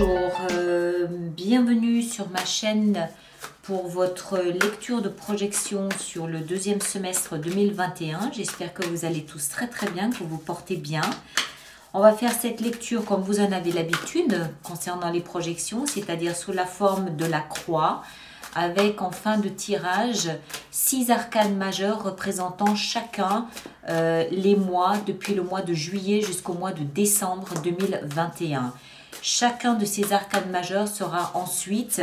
Bonjour, bienvenue sur ma chaîne pour votre lecture de projection sur le deuxième semestre 2021. J'espère que vous allez tous très bien, que vous vous portez bien. On va faire cette lecture comme vous en avez l'habitude concernant les projections, c'est-à-dire sous la forme de la croix, avec en fin de tirage 6 arcanes majeures représentant chacun les mois depuis le mois de juillet jusqu'au mois de décembre 2021. Chacun de ces arcanes majeures sera ensuite,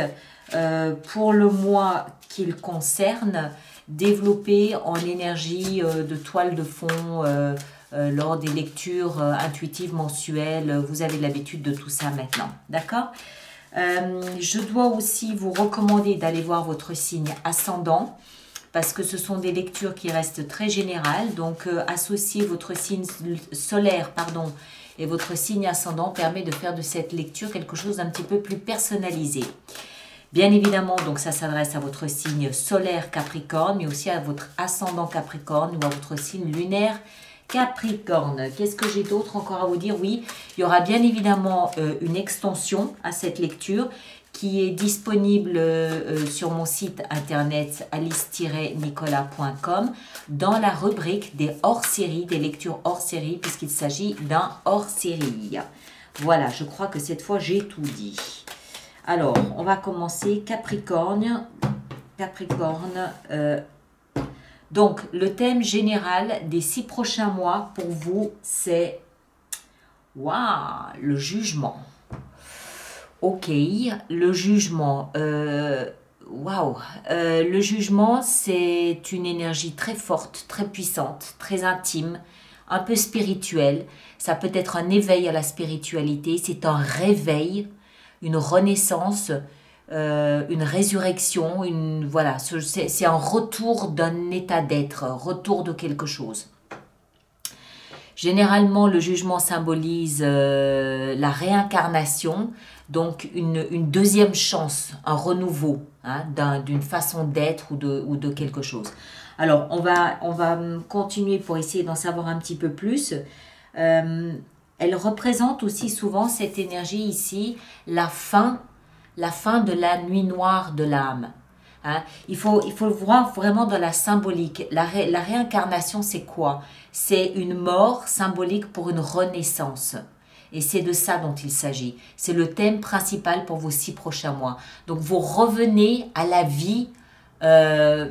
pour le mois qu'il concerne, développé en énergie de toile de fond lors des lectures intuitives mensuelles. Vous avez l'habitude de tout ça maintenant, d'accord ? Je dois aussi vous recommander d'aller voir votre signe ascendant parce que ce sont des lectures qui restent très générales. Donc, associer votre signe solaire, et votre signe ascendant permet de faire de cette lecture quelque chose d'un petit peu plus personnalisé. Bien évidemment, donc ça s'adresse à votre signe solaire Capricorne, mais aussi à votre ascendant Capricorne ou à votre signe lunaire Capricorne. Qu'est-ce que j'ai d'autre encore à vous dire? Oui, il y aura bien évidemment une extension à cette lecture qui est disponible sur mon site internet alice-nicolas.com dans la rubrique des hors-séries, des lectures hors-série, puisqu'il s'agit d'un hors-série. Voilà, je crois que cette fois j'ai tout dit. Alors, on va commencer. Capricorne. Donc, le thème général des 6 prochains mois pour vous, c'est le jugement. Ok, le jugement. Le jugement, c'est une énergie très forte, très puissante, très intime, un peu spirituelle. Ça peut être un éveil à la spiritualité, c'est un réveil, une renaissance, une résurrection, c'est un retour d'un état d'être, retour de quelque chose. Généralement, le jugement symbolise la réincarnation, donc une deuxième chance, un renouveau d'une façon d'être ou de quelque chose. Alors, on va continuer pour essayer d'en savoir un petit peu plus. Elle représente aussi souvent cette énergie ici, la fin de la nuit noire de l'âme. Il faut le voir vraiment dans la symbolique. La réincarnation, c'est quoi? C'est une mort symbolique pour une renaissance. Et c'est de ça dont il s'agit. C'est le thème principal pour vos 6 prochains mois. Donc, vous revenez à la vie dans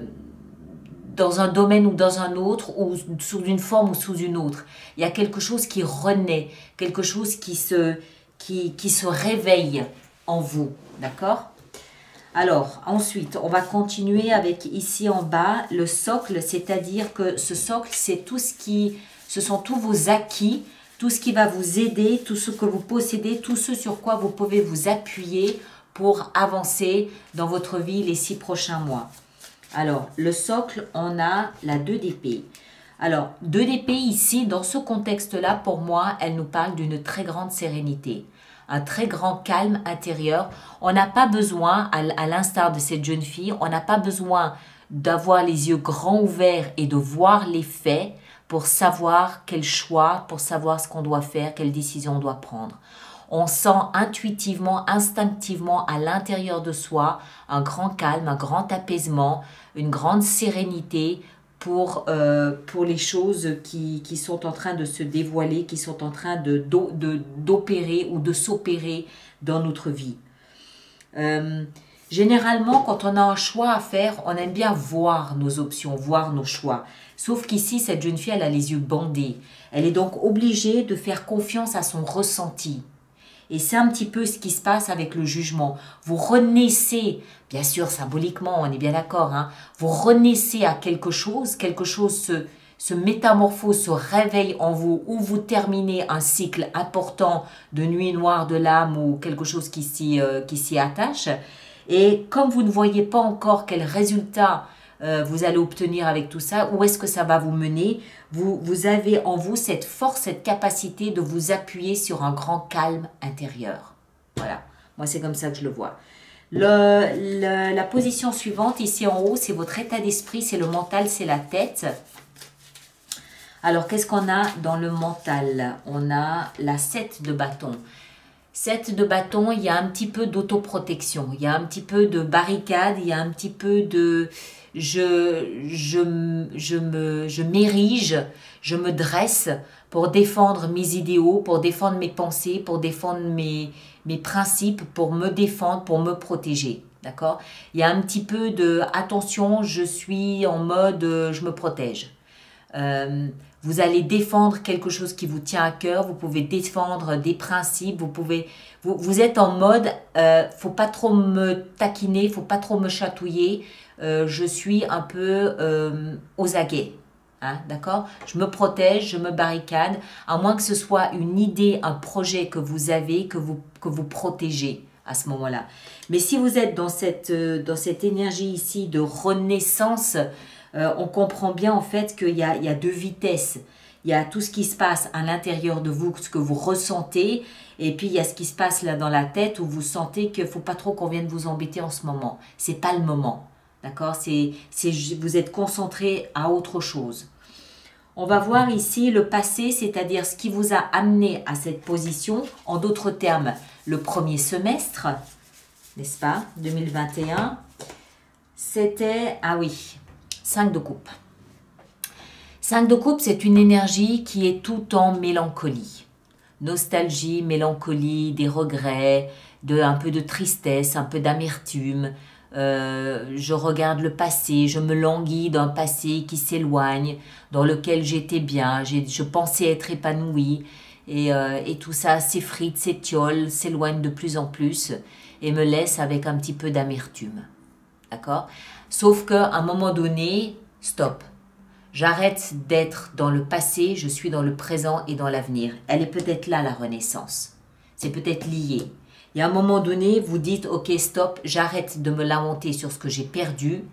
un domaine ou dans un autre, ou sous une forme ou sous une autre. Il y a quelque chose qui renaît, quelque chose qui se réveille en vous. D'accord? Alors, ensuite, on va continuer avec ici en bas le socle, c'est-à-dire que ce socle, c'est ce sont tous vos acquis, tout ce qui va vous aider, tout ce que vous possédez, tout ce sur quoi vous pouvez vous appuyer pour avancer dans votre vie les 6 prochains mois. Alors, le socle, on a la 2 d'épée. Alors, 2 d'épée ici, dans ce contexte-là, pour moi, elle nous parle d'une très grande sérénité, un très grand calme intérieur. On n'a pas besoin, à l'instar de cette jeune fille, on n'a pas besoin d'avoir les yeux grands ouverts et de voir les faits pour savoir quel choix, pour savoir ce qu'on doit faire, quelle décision on doit prendre. On sent intuitivement, instinctivement à l'intérieur de soi un grand calme, un grand apaisement, une grande sérénité pour les choses qui sont en train de se dévoiler, qui sont en train d'opérer ou de s'opérer dans notre vie. Généralement, quand on a un choix à faire, on aime bien voir nos options, voir nos choix. Sauf qu'ici, cette jeune fille, elle a les yeux bandés. Elle est donc obligée de faire confiance à son ressenti. Et c'est un petit peu ce qui se passe avec le jugement. Vous renaissez, bien sûr symboliquement, on est bien d'accord, vous renaissez à quelque chose se métamorphose, se réveille en vous, ou vous terminez un cycle important de nuit noire de l'âme ou quelque chose qui s'y attache. Et comme vous ne voyez pas encore quel résultat vous allez obtenir avec tout ça, où est-ce que ça va vous mener, vous avez en vous cette force, cette capacité de vous appuyer sur un grand calme intérieur. Voilà, moi c'est comme ça que je le vois. La position suivante, ici en haut, c'est votre état d'esprit, c'est le mental, c'est la tête. Alors, qu'est-ce qu'on a dans le mental? On a la 7 de bâton. 7 de bâton, il y a un petit peu d'autoprotection, il y a un petit peu de barricade, il y a un petit peu de je m'érige, je me dresse pour défendre mes idéaux, pour défendre mes pensées, pour défendre mes principes, pour me défendre, pour me protéger. D'accord? Il y a un petit peu de attention, je suis en mode je me protège. Vous allez défendre quelque chose qui vous tient à cœur, vous pouvez défendre des principes, vous êtes en mode faut pas trop me taquiner, faut pas trop me chatouiller, je suis un peu aux aguets. Hein, d'accord? Je me protège, je me barricade, à moins que ce soit une idée, un projet que vous avez, que vous protégez à ce moment-là. Mais si vous êtes dans cette énergie ici de renaissance, on comprend bien en fait qu'il y a deux vitesses. Il y a tout ce qui se passe à l'intérieur de vous, ce que vous ressentez, et puis il y a ce qui se passe là dans la tête où vous sentez qu'il ne faut pas trop qu'on vienne vous embêter en ce moment. C'est pas le moment. D'accord? Vous êtes concentré à autre chose. On va voir ici le passé, c'est-à-dire ce qui vous a amené à cette position. En d'autres termes, le premier semestre, n'est-ce pas, 2021, c'était, ah oui, 5 de coupe. 5 de coupe, c'est une énergie qui est tout en mélancolie. Nostalgie, mélancolie, des regrets, un peu de tristesse, un peu d'amertume. Je regarde le passé, je me languis d'un passé qui s'éloigne, dans lequel j'étais bien, je pensais être épanouie, et tout ça s'effrite, s'étiole, s'éloigne de plus en plus, et me laisse avec un petit peu d'amertume. D'accord? Sauf qu'à un moment donné, stop. J'arrête d'être dans le passé, je suis dans le présent et dans l'avenir. Elle est peut-être là, la renaissance. C'est peut-être lié. Et à un moment donné, vous dites, ok, stop, j'arrête de me lamenter sur ce que j'ai perdu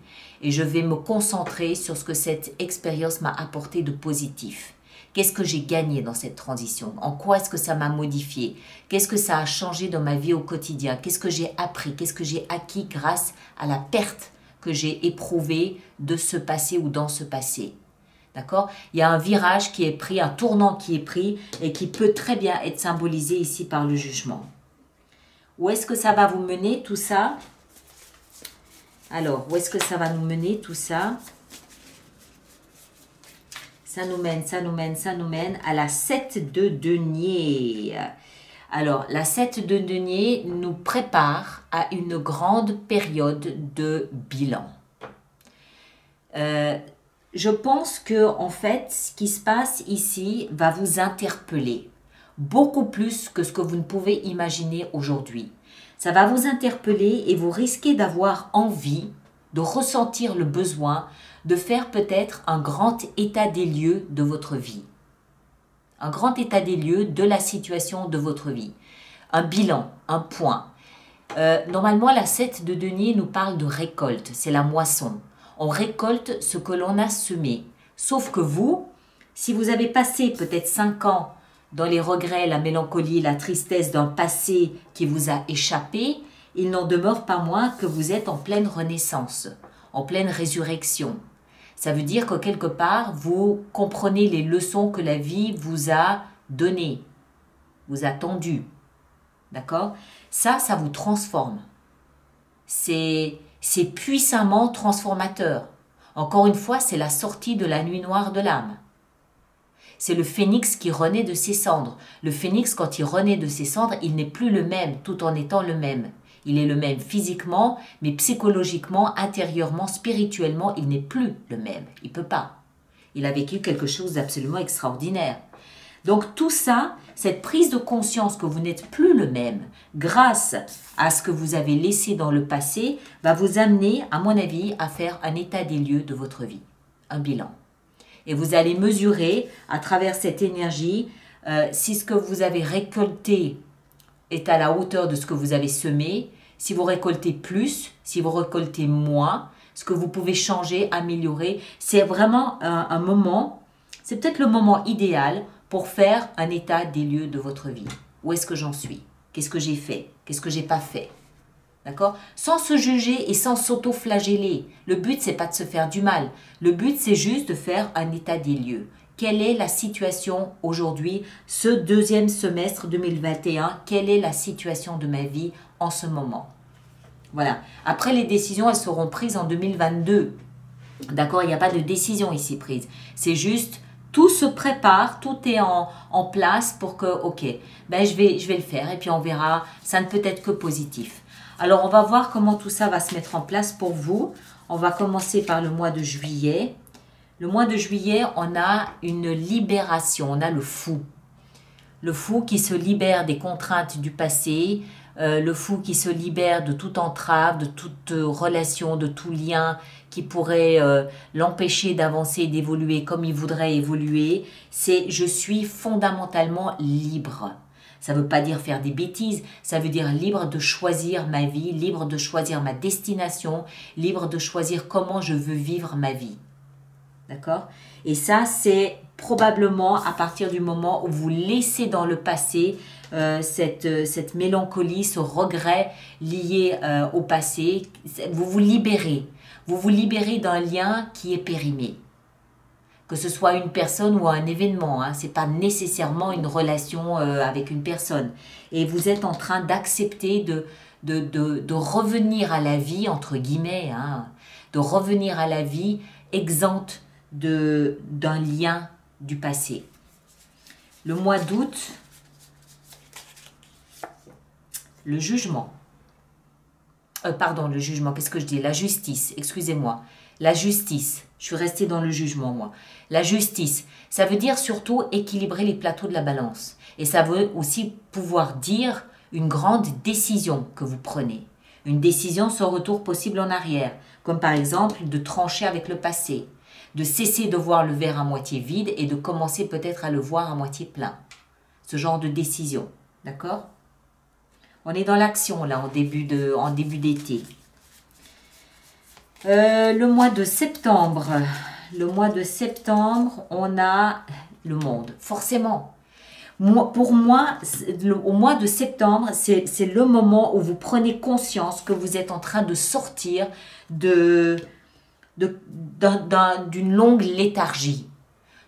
et je vais me concentrer sur ce que cette expérience m'a apporté de positif. Qu'est-ce que j'ai gagné dans cette transition? En quoi est-ce que ça m'a modifié? Qu'est-ce que ça a changé dans ma vie au quotidien? Qu'est-ce que j'ai appris? Qu'est-ce que j'ai acquis grâce à la perte que j'ai éprouvée de ce passé ou dans ce passé? D'accord? Il y a un virage qui est pris, un tournant qui est pris et qui peut très bien être symbolisé ici par le jugement. Où est-ce que ça va vous mener tout ça? Alors, où est-ce que ça va nous mener tout ça? Ça nous mène à la 7 de denier. Alors, la 7 de denier nous prépare à une grande période de bilan. Je pense que, en fait, ce qui se passe ici va vous interpeller. Beaucoup plus que ce que vous ne pouvez imaginer aujourd'hui. Ça va vous interpeller et vous risquez d'avoir envie, de ressentir le besoin de faire peut-être un grand état des lieux de votre vie. Un grand état des lieux de la situation de votre vie. Un bilan, un point. Normalement, la 7 de denier nous parle de récolte, c'est la moisson. On récolte ce que l'on a semé. Sauf que vous, si vous avez passé peut-être 5 ans dans les regrets, la mélancolie, la tristesse d'un passé qui vous a échappé, il n'en demeure pas moins que vous êtes en pleine renaissance, en pleine résurrection. Ça veut dire que quelque part, vous comprenez les leçons que la vie vous a données, vous a tendues. D'accord? Ça vous transforme. C'est puissamment transformateur. Encore une fois, c'est la sortie de la nuit noire de l'âme. C'est le phénix qui renaît de ses cendres. Le phénix, quand il renaît de ses cendres, il n'est plus le même, tout en étant le même. Il est le même physiquement, mais psychologiquement, intérieurement, spirituellement, il n'est plus le même. Il ne peut pas. Il a vécu quelque chose d'absolument extraordinaire. Donc tout ça, cette prise de conscience que vous n'êtes plus le même, grâce à ce que vous avez laissé dans le passé, va vous amener, à mon avis, à faire un état des lieux de votre vie, un bilan. Et vous allez mesurer à travers cette énergie si ce que vous avez récolté est à la hauteur de ce que vous avez semé, si vous récoltez plus, si vous récoltez moins, ce que vous pouvez changer, améliorer. C'est vraiment un moment, c'est peut-être le moment idéal pour faire un état des lieux de votre vie. Où est-ce que j'en suis? Qu'est-ce que j'ai fait? Qu'est-ce que j'ai pas fait? D'accord? Sans se juger et sans s'auto-flageller. Le but, c'est pas de se faire du mal. Le but, c'est juste de faire un état des lieux. quelle est la situation aujourd'hui, ce deuxième semestre 2021, quelle est la situation de ma vie en ce moment. Voilà. Après, les décisions, elles seront prises en 2022. D'accord, il n'y a pas de décision ici prise. C'est juste, tout se prépare, tout est en place pour que, ok, ben je vais le faire et puis on verra, ça ne peut être que positif. Alors, on va voir comment tout ça va se mettre en place pour vous. On va commencer par le mois de juillet. Le mois de juillet, on a une libération, on a le fou. Le fou qui se libère des contraintes du passé, le fou qui se libère de toute entrave, de toute relation, de tout lien qui pourrait l'empêcher d'avancer et d'évoluer comme il voudrait évoluer. C'est je suis fondamentalement libre. Ça ne veut pas dire faire des bêtises, ça veut dire libre de choisir ma vie, libre de choisir ma destination, libre de choisir comment je veux vivre ma vie. D'accord? Et ça, c'est probablement à partir du moment où vous laissez dans le passé cette mélancolie, ce regret lié au passé. Vous vous libérez. Vous vous libérez d'un lien qui est périmé. Que ce soit une personne ou un événement. Hein, ce n'est pas nécessairement une relation avec une personne. Et vous êtes en train d'accepter de revenir à la vie, entre guillemets, hein, de revenir à la vie exempte d'un lien du passé. Le mois d'août, le jugement. Pardon, le jugement, qu'est-ce que je dis? La justice, excusez-moi. La justice, je suis restée dans le jugement, moi. La justice, ça veut dire surtout équilibrer les plateaux de la balance. Et ça veut aussi pouvoir dire une grande décision que vous prenez. Une décision sans retour possible en arrière, comme par exemple de trancher avec le passé, de cesser de voir le verre à moitié vide et de commencer peut-être à le voir à moitié plein. Ce genre de décision, d'accord? On est dans l'action là en début d'été. Le mois de septembre, on a le monde, forcément. Pour moi, au mois de septembre, c'est le moment où vous prenez conscience que vous êtes en train de sortir d'une longue léthargie,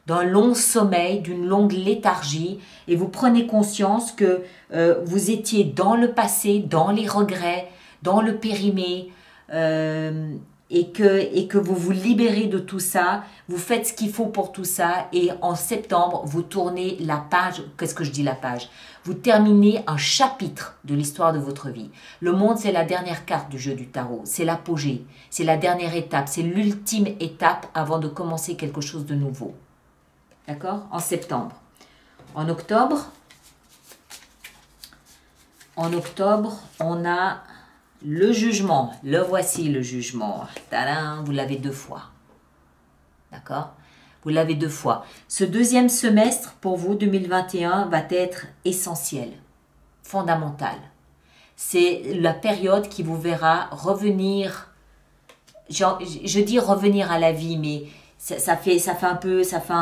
d'un long sommeil, d'une longue léthargie, et vous prenez conscience que vous étiez dans le passé, dans les regrets, dans le périmé, et que vous vous libérez de tout ça, vous faites ce qu'il faut pour tout ça, et en septembre, vous tournez la page, qu'est-ce que je dis la page? Vous terminez un chapitre de l'histoire de votre vie. Le monde, c'est la dernière carte du jeu du tarot, c'est l'apogée, c'est la dernière étape, c'est l'ultime étape avant de commencer quelque chose de nouveau. D'accord? En septembre. En octobre, on a le jugement. Le voici le jugement. Tadam, vous l'avez 2 fois. D'accord? Vous l'avez 2 fois. Ce deuxième semestre, pour vous, 2021, va être essentiel, fondamental. C'est la période qui vous verra revenir, je dis revenir à la vie, mais ça fait un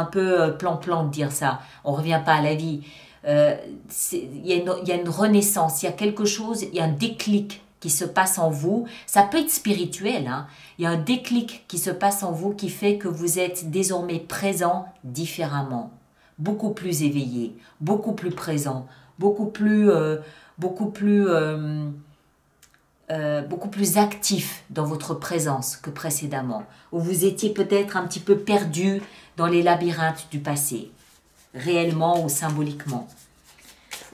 peu plan-plan de dire ça. On ne revient pas à la vie. Il y a une renaissance, il y a quelque chose, il y a un déclic qui se passe en vous. Ça peut être spirituel, hein. Il y a un déclic qui se passe en vous qui fait que vous êtes désormais présent différemment, beaucoup plus éveillé, beaucoup plus présent, beaucoup plus actif dans votre présence que précédemment, où vous étiez peut-être un petit peu perdu dans les labyrinthes du passé, réellement ou symboliquement.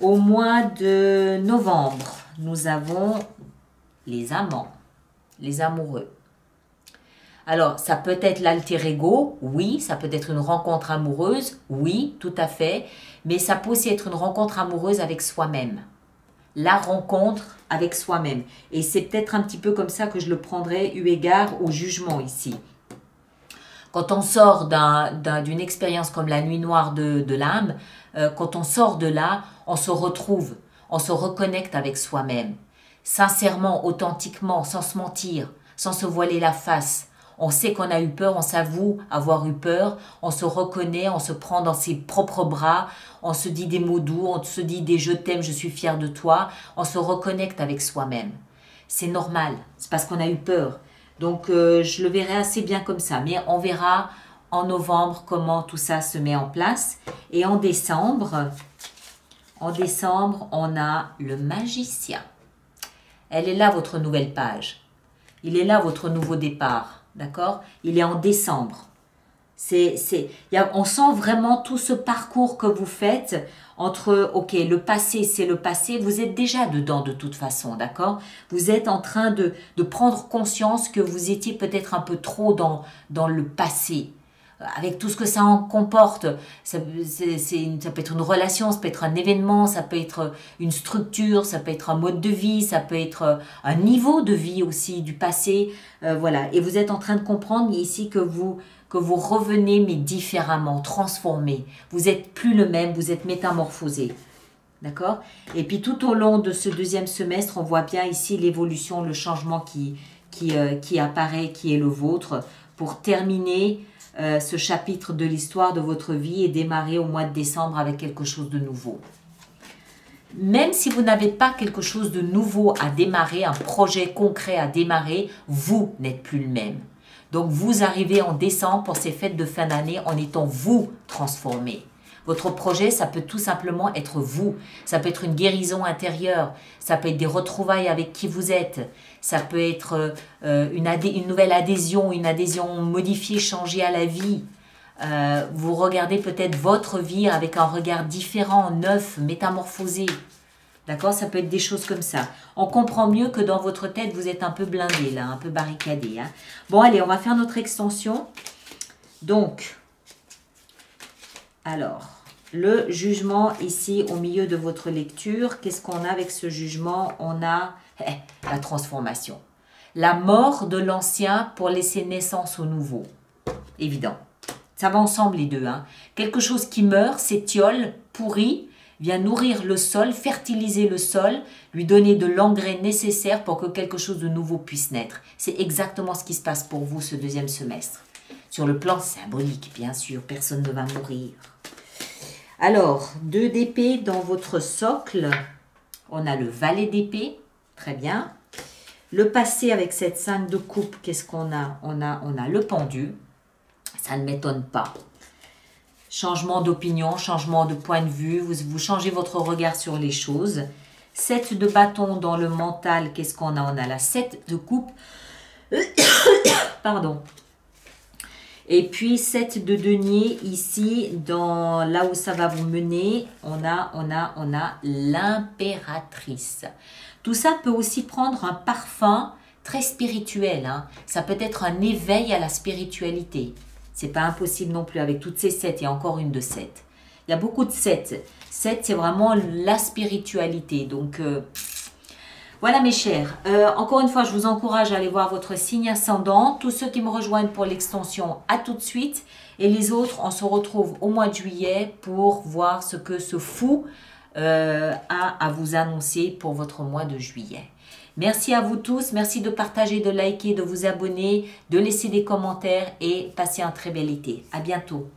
Au mois de novembre, nous avons les amants, les amoureux. Alors, ça peut être l'alter ego, oui, ça peut être une rencontre amoureuse, oui, tout à fait, mais ça peut aussi être une rencontre amoureuse avec soi-même. La rencontre avec soi-même. Et c'est peut-être un petit peu comme ça que je le prendrais eu égard au jugement ici. Quand on sort d'une expérience comme la nuit noire de l'âme, quand on sort de là, on se retrouve, on se reconnecte avec soi-même. Sincèrement, authentiquement, sans se mentir, sans se voiler la face. On sait qu'on a eu peur, on s'avoue avoir eu peur, on se reconnaît, on se prend dans ses propres bras, on se dit des mots doux, on se dit des je t'aime, je suis fier de toi, on se reconnecte avec soi-même. C'est normal, c'est parce qu'on a eu peur. Donc je le verrai assez bien comme ça, mais on verra en novembre comment tout ça se met en place. Et en décembre, on a le magicien. Elle est là, votre nouvelle page. Il est là, votre nouveau départ. D'accord? Il est en décembre. On sent vraiment tout ce parcours que vous faites entre, ok, le passé, c'est le passé. Vous êtes déjà dedans de toute façon, d'accord? Vous êtes en train de prendre conscience que vous étiez peut-être un peu trop dans le passé. Avec tout ce que ça en comporte, ça peut être une relation, ça peut être un événement, ça peut être une structure, ça peut être un mode de vie, ça peut être un niveau de vie aussi du passé. Voilà. Et vous êtes en train de comprendre ici que vous revenez mais différemment, transformé. Vous n'êtes plus le même, vous êtes métamorphosé. D'accord? Et puis tout au long de ce deuxième semestre, on voit bien ici l'évolution, le changement qui apparaît, qui est le vôtre, pour terminer ce chapitre de l'histoire de votre vie et démarrer au mois de décembre avec quelque chose de nouveau. Même si vous n'avez pas quelque chose de nouveau à démarrer, un projet concret à démarrer, vous n'êtes plus le même. Donc vous arrivez en décembre pour ces fêtes de fin d'année en étant vous transformé. Votre projet, ça peut tout simplement être vous. Ça peut être une guérison intérieure. Ça peut être des retrouvailles avec qui vous êtes. Ça peut être une nouvelle adhésion, une adhésion modifiée, changée à la vie. Vous regardez peut-être votre vie avec un regard différent, neuf, métamorphosé. D'accord? Ça peut être des choses comme ça. On comprend mieux que dans votre tête, vous êtes un peu blindé, là, un peu barricadé. Hein? Bon, allez, on va faire notre extension. Donc, alors, le jugement ici au milieu de votre lecture, qu'est-ce qu'on a avec ce jugement? On a la transformation. La mort de l'ancien pour laisser naissance au nouveau. Évident. Ça va ensemble les deux. Hein. Quelque chose qui meurt, s'étiole, pourrit, vient nourrir le sol, fertiliser le sol, lui donner de l'engrais nécessaire pour que quelque chose de nouveau puisse naître. C'est exactement ce qui se passe pour vous ce deuxième semestre. Sur le plan symbolique, bien sûr, personne ne va mourir. Alors, 2 d'épée dans votre socle. On a le valet d'épée. Très bien. Le passé avec cette 5 de coupe, qu'est-ce qu'on a? On a le pendu. Ça ne m'étonne pas. Changement d'opinion, changement de point de vue. Vous changez votre regard sur les choses. 7 de bâton dans le mental, qu'est-ce qu'on a? On a la 7 de coupe. Pardon. Et puis 7 de denier ici, dans là où ça va vous mener, on a l'impératrice. Tout ça peut aussi prendre un parfum très spirituel. Hein. Ça peut être un éveil à la spiritualité. C'est pas impossible non plus avec toutes ces 7. Il y a encore une de 7. Il y a beaucoup de 7. 7, c'est vraiment la spiritualité. Donc, voilà mes chers. Encore une fois, je vous encourage à aller voir votre signe ascendant. Tous ceux qui me rejoignent pour l'extension, à tout de suite. Et les autres, on se retrouve au mois de juillet pour voir ce que ce fou a à vous annoncer pour votre mois de juillet. Merci à vous tous. Merci de partager, de liker, de vous abonner, de laisser des commentaires et passez un très bel été. À bientôt.